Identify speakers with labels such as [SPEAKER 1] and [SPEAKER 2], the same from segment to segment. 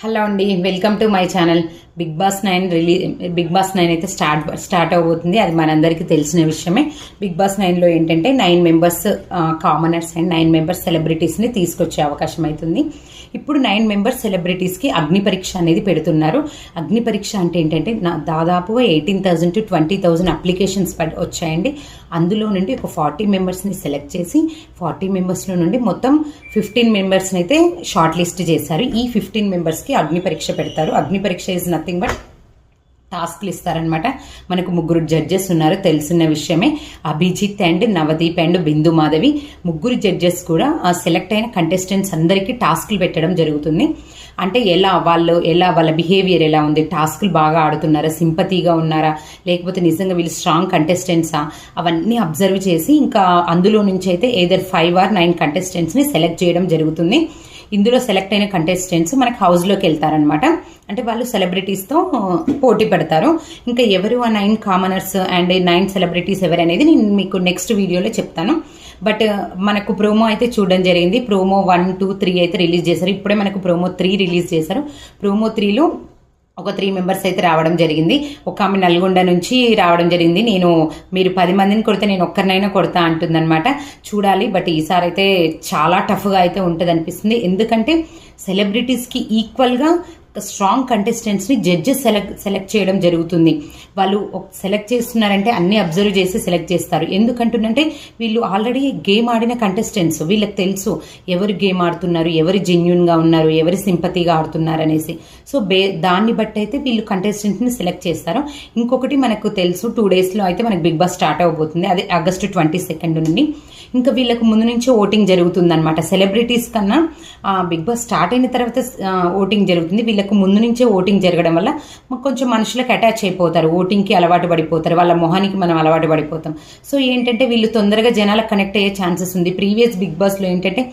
[SPEAKER 1] Hello అండి, welcome to my channel. Bigg Boss 9 అయితే start అవబోతుంది. అది మనందరికీ తెలిసిన విషయమే. బిగ్ బాస్ 9లో ఏంటంటే 9 మెంబర్స్ కామనర్స్ అండ్ 9 మెంబర్స్ సెలబ్రిటీస్ని తీసుకొచ్చే అవకాశం అవుతుంది. ఇప్పుడు 9 మెంబర్స్ సెలబ్రిటీస్కి అగ్ని పరీక్ష అనేది పెడుతున్నారు. అగ్ని పరీక్ష అంటే ఏంటంటే దాదాపుగా 18,000 to 20,000 అప్లికేషన్స్ వచ్చాయండి. అందులో నుండి ఒక 40 మెంబర్స్ని సెలెక్ట్ చేసి 40 మెంబర్స్లో నుండి మొత్తం 15 మెంబర్స్ని అయితే షార్ట్ లిస్ట్ చేశారు. ఈ 15 మెంబర్స్కి అగ్ని పరీక్ష పెడతారు. అగ్ని పరీక్ష ఈజ్ నథింగ్ బట్ టాస్క్లు ఇస్తారనమాట. మనకు 3 జడ్జెస్ ఉన్నారు, తెలిసిన విషయమే. Abhijeet and Navdeep and Bindu Madhavi 3 judges కూడా సెలెక్ట్ అయిన కంటెస్టెంట్స్ అందరికీ టాస్క్లు పెట్టడం జరుగుతుంది. అంటే వాళ్ళ బిహేవియర్ ఎలా ఉంది, టాస్క్లు బాగా ఆడుతున్నారా, సింపతిగా ఉన్నారా, లేకపోతే నిజంగా వీళ్ళు స్ట్రాంగ్ కంటెస్టెంట్సా, అవన్నీ అబ్జర్వ్ చేసి ఇంకా అందులో నుంచి అయితే ఏదర్ 5 or 9 కంటెస్టెంట్స్ని సెలెక్ట్ చేయడం జరుగుతుంది. ఇందులో సెలెక్ట్ అయిన కంటెస్టెంట్స్ మనకు హౌస్లోకి వెళ్తారనమాట. అంటే వాళ్ళు సెలబ్రిటీస్తో పోటీ పడతారు. ఇంకా ఎవరు ఆ 9 కామనర్స్ అండ్ 9 సెలబ్రిటీస్ ఎవరు అనేది నేను మీకు నెక్స్ట్ వీడియోలో చెప్తాను. బట్ మనకు ప్రోమో అయితే చూడడం జరిగింది. ప్రోమో 1, 2, 3 అయితే రిలీజ్ చేశారు. ఇప్పుడే మనకు ప్రోమో 3 రిలీజ్ చేశారు. ప్రోమో 3లో ఒక 3 మెంబర్స్ అయితే రావడం జరిగింది. ఒక ఆమె నల్గొండ నుంచి రావడం జరిగింది. మీరు 10 మందిని కొడితే నేను ఒక్కరినైనా కొడతా అంటుందన్నమాట. చూడాలి. బట్ ఈసారి అయితే చాలా టఫ్గా అయితే ఉంటుంది అనిపిస్తుంది. ఎందుకంటే సెలబ్రిటీస్కి ఈక్వల్గా స్ట్రాంగ్ కంటెస్టెంట్స్ని జడ్జెస్ సెలెక్ట్ చేయడం జరుగుతుంది. వాళ్ళు సెలెక్ట్ చేస్తున్నారంటే అన్ని అబ్జర్వ్ చేసి సెలెక్ట్ చేస్తారు. ఎందుకంటుందంటే వీళ్ళు ఆల్రెడీ గేమ్ ఆడిన కంటెస్టెంట్స్, వీళ్ళకి తెలుసు ఎవరు గేమ్ ఆడుతున్నారు, ఎవరు జెన్యున్గా ఉన్నారు, ఎవరు సింపతిగా ఆడుతున్నారు అనేసి. సో దాన్ని బట్టి అయితే వీళ్ళు కంటెస్టెంట్ని సెలెక్ట్ చేస్తారు. ఇంకొకటి మనకు తెలుసు, 2 daysలో అయితే మనకు బిగ్ బాస్ స్టార్ట్ అవబోతుంది. అది ఆగస్టు 22 నుండి. ఇంకా వీళ్ళకు ముందు నుంచే ఓటింగ్ జరుగుతుంది అనమాట. సెలబ్రిటీస్ కన్నా బిగ్ బాస్ స్టార్ట్ అయిన తర్వాత ఓటింగ్ జరుగుతుంది. వీళ్ళకు ముందు నుంచే ఓటింగ్ జరగడం వల్ల కొంచెం మనుషులకు అటాచ్ అయిపోతారు, ఓటింగ్కి అలవాటు పడిపోతారు, వాళ్ళ మొహానికి మనం అలవాటు పడిపోతాం. సో ఏంటంటే వీళ్ళు తొందరగా జనాలకు కనెక్ట్ అయ్యే ఛాన్సెస్ ఉంది. ప్రీవియస్ బిగ్ బాస్లో ఏంటంటే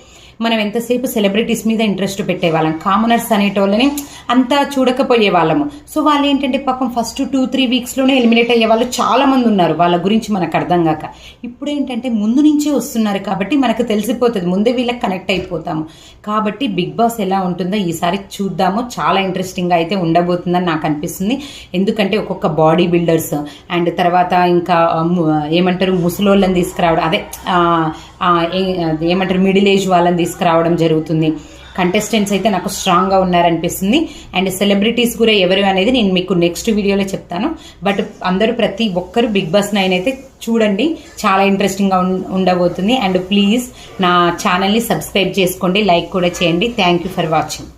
[SPEAKER 1] మనం ఎంతసేపు సెలబ్రిటీస్ మీద ఇంట్రెస్ట్ పెట్టేవాళ్ళం, కామనర్స్ అనేటోళ్ళని అంతా చూడకపోయే వాళ్ళము. సో వాళ్ళు ఏంటంటే పాపం ఫస్ట్ 2-3 వీక్స్లోనే ఎలిమినేట్ అయ్యే వాళ్ళు చాలా మంది ఉన్నారు, వాళ్ళ గురించి మనకు అర్థం కాక. ఇప్పుడు ఏంటంటే ముందు నుంచే వస్తున్నారు కాబట్టి మనకు తెలిసిపోతుంది, ముందే వీళ్ళకి కనెక్ట్ అయిపోతాము. కాబట్టి బిగ్ బాస్ ఎలా ఉంటుందో ఈసారి చూద్దాము. చాలా ఇంట్రెస్టింగ్గా అయితే ఉండబోతుందని నాకు అనిపిస్తుంది. ఎందుకంటే ఒక్కొక్క బాడీ బిల్డర్స్ అండ్ తర్వాత ఇంకా ఏమంటారు ముసలోళ్ళని తీసుకురావడం, ఏమంటారు మిడిల్ ఏజ్ వాళ్ళని తీసుకురావడం జరుగుతుంది. కంటెస్టెంట్స్ అయితే నాకు స్ట్రాంగ్గా ఉన్నారనిపిస్తుంది. అండ్ సెలబ్రిటీస్ కూడా ఎవరు అనేది నేను మీకు నెక్స్ట్ వీడియోలో చెప్తాను. బట్ అందరూ ప్రతి ఒక్కరు బిగ్ బాస్ 9 అయితే చూడండి, చాలా ఇంట్రెస్టింగ్గా ఉండబోతుంది. అండ్ ప్లీజ్ నా ఛానల్ని సబ్స్క్రైబ్ చేసుకోండి, లైక్ కూడా చేయండి. Thank you for watching.